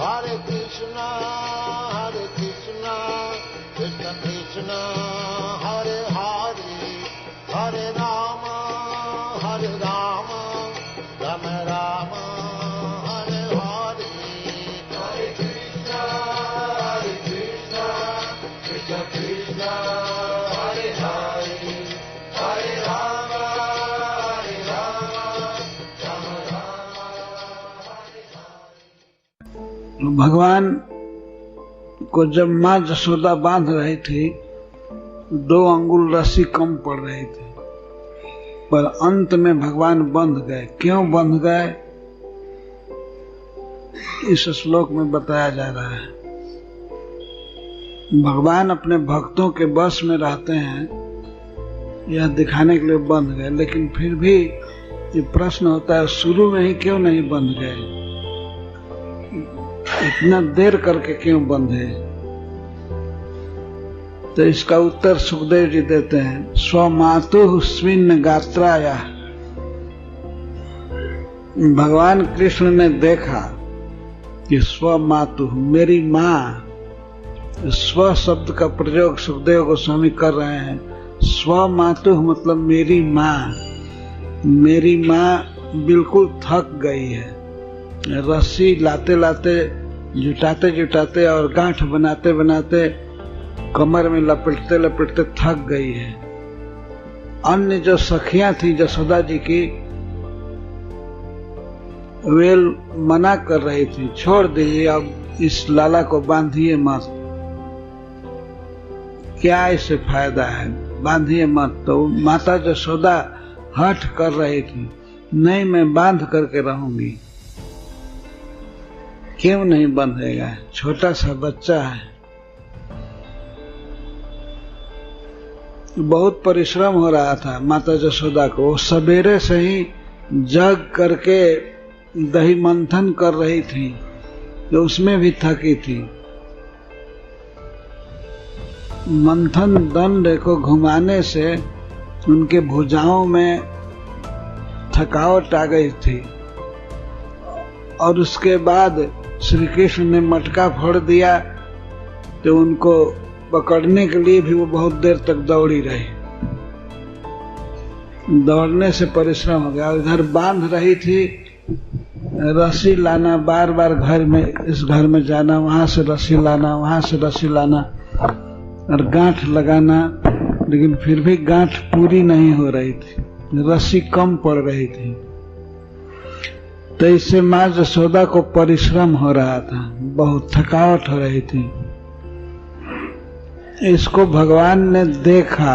Hare Krishna, Krishna Krishna, Hare Hare, Hare Rama, Rama Rama, Hare Hare. Hare Krishna, Krishna Krishna, Hare Hare, Hare Rama, Rama Rama, Hare Hare. भगवान को जब माँ जसोदा बांध रही थी 2 अंगुल रस्सी कम पड़ रही थी, पर अंत में भगवान बंध गए। क्यों बंध गए इस श्लोक में बताया जा रहा है। भगवान अपने भक्तों के वश में रहते हैं यह दिखाने के लिए बंध गए, लेकिन फिर भी ये प्रश्न होता है शुरू में ही क्यों नहीं बंध गए, इतना देर करके क्यों बंधे। तो इसका उत्तर सुखदेव जी देते हैं, स्वमातु स्विन्न गात्राया। भगवान कृष्ण ने देखा कि स्वमातु मेरी माँ, स्व शब्द का प्रयोग सुखदेव गोस्वामी कर रहे हैं। स्वमातु मतलब मेरी माँ बिल्कुल थक गई है, रस्सी लाते लाते जुटाते और गांठ बनाते बनाते कमर में लपेटते लपेटते थक गई है। अन्य जो सखियां थी जसोदा जी की, वे मना कर रही थी, छोड़ दीजिए अब इस लाला को बांधिए मत, क्या इससे फायदा है, बांधिए मत। तो माता जसोदा हठ कर रही थी, नहीं मैं बांध करके रहूंगी। क्यों नहीं बंधेगा, छोटा सा बच्चा है। बहुत परिश्रम हो रहा था माता जसोदा को, सवेरे से ही जग करके दही मंथन कर रही थी, तो उसमें भी थकी थी। मंथन दंड को घुमाने से उनके भुजाओं में थकावट आ गई थी, और उसके बाद श्री कृष्ण ने मटका फोड़ दिया, तो उनको पकड़ने के लिए भी वो बहुत देर तक दौड़ी रही। दौड़ने से परिश्रम हो गया। इधर बांध रही थी, रस्सी लाना, बार बार घर में, इस घर में जाना, वहां से रस्सी लाना, वहां से रस्सी लाना और गांठ लगाना, लेकिन फिर भी गांठ पूरी नहीं हो रही थी, रस्सी कम पड़ रही थी। तो इससे माँ जसोदा को परिश्रम हो रहा था, बहुत थकावट हो रही थी। इसको भगवान ने देखा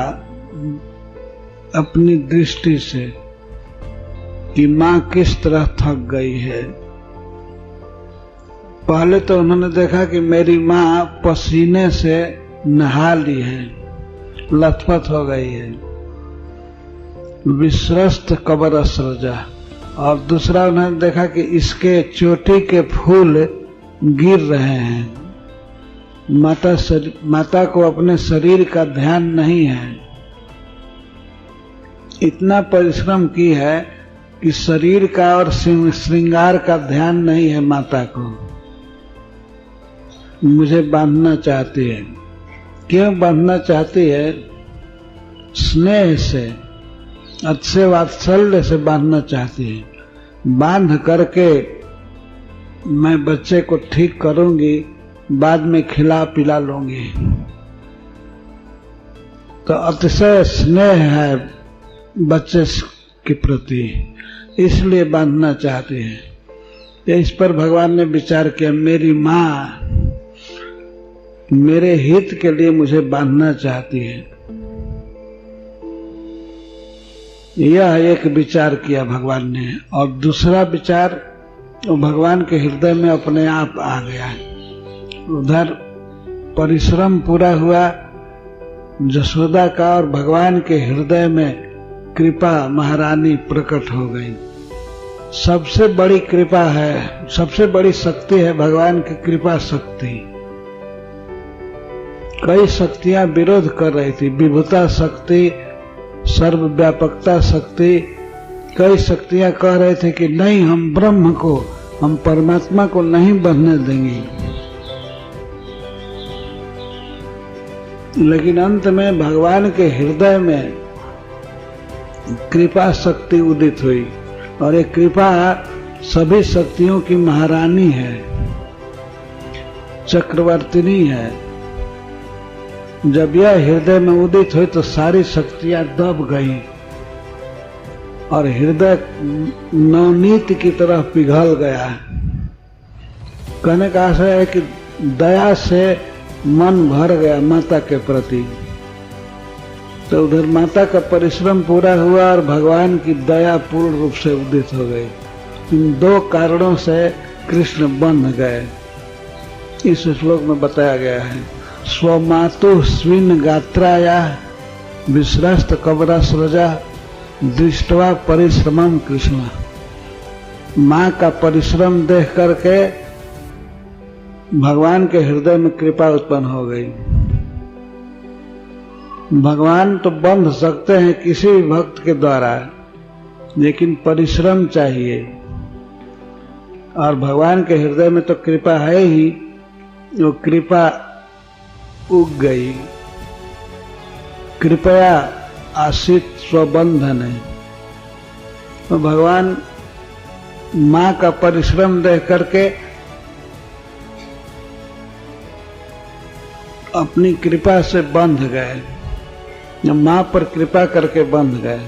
अपनी दृष्टि से कि माँ किस तरह थक गई है। पहले तो उन्होंने देखा कि मेरी माँ पसीने से नहा ली है, लथपथ हो गई है, विश्रस्त कबर असरजा। और दूसरा उन्होंने देखा कि इसके चोटी के फूल गिर रहे हैं, माता को अपने शरीर का ध्यान नहीं है। इतना परिश्रम की है कि शरीर का और श्रृंगार का ध्यान नहीं है माता को। मुझे बांधना चाहती है। क्यों बांधना चाहती है? स्नेह से, अच्छे वात्सल्य से बांधना चाहती है। बांध करके मैं बच्चे को ठीक करूंगी, बाद में खिला पिला लूंगी। तो अतिशय स्नेह है बच्चे के प्रति, इसलिए बांधना चाहती है। इस पर भगवान ने विचार किया, मेरी माँ मेरे हित के लिए मुझे बांधना चाहती है। यह एक विचार किया भगवान ने। और दूसरा विचार भगवान के हृदय में अपने आप आ गया। उधर परिश्रम पूरा हुआ जसोदा का, और भगवान के हृदय में कृपा महारानी प्रकट हो गई। सबसे बड़ी कृपा है, सबसे बड़ी शक्ति है भगवान की कृपा शक्ति। कई शक्तियां विरोध कर रही थी, विभुता शक्ति, सर्वव्यापकता शक्ति। कई शक्तियां कह रहे थे कि नहीं, हम ब्रह्म को हम परमात्मा को नहीं बनने देंगे। लेकिन अंत में भगवान के हृदय में कृपा शक्ति उदित हुई और ये कृपा सभी शक्तियों की महारानी है, चक्रवर्तिनी है। जब यह हृदय में उदित हुई तो सारी शक्तियां दब गई और हृदय नवनीत की तरह पिघल गया। कहने का आशय है कि दया से मन भर गया माता के प्रति। तो उधर माता का परिश्रम पूरा हुआ और भगवान की दया पूर्ण रूप से उदित हो गई। इन दो कारणों से कृष्ण बंध गए। इस श्लोक में बताया गया है, स्वमातु स्विन गात्राया विश्रस्त कबरा सृजा दृष्टवा परिश्रमम कृष्ण। माँ का परिश्रम देख करके भगवान के हृदय में कृपा उत्पन्न हो गई। भगवान तो बंध सकते हैं किसी भी भक्त के द्वारा, लेकिन परिश्रम चाहिए। और भगवान के हृदय में तो कृपा है ही, वो कृपा उग गई। कृपया आशित स्वबंधन है। तो भगवान माँ का परिश्रम देख करके अपनी कृपा से बंध गए, माँ पर कृपा करके बंध गए।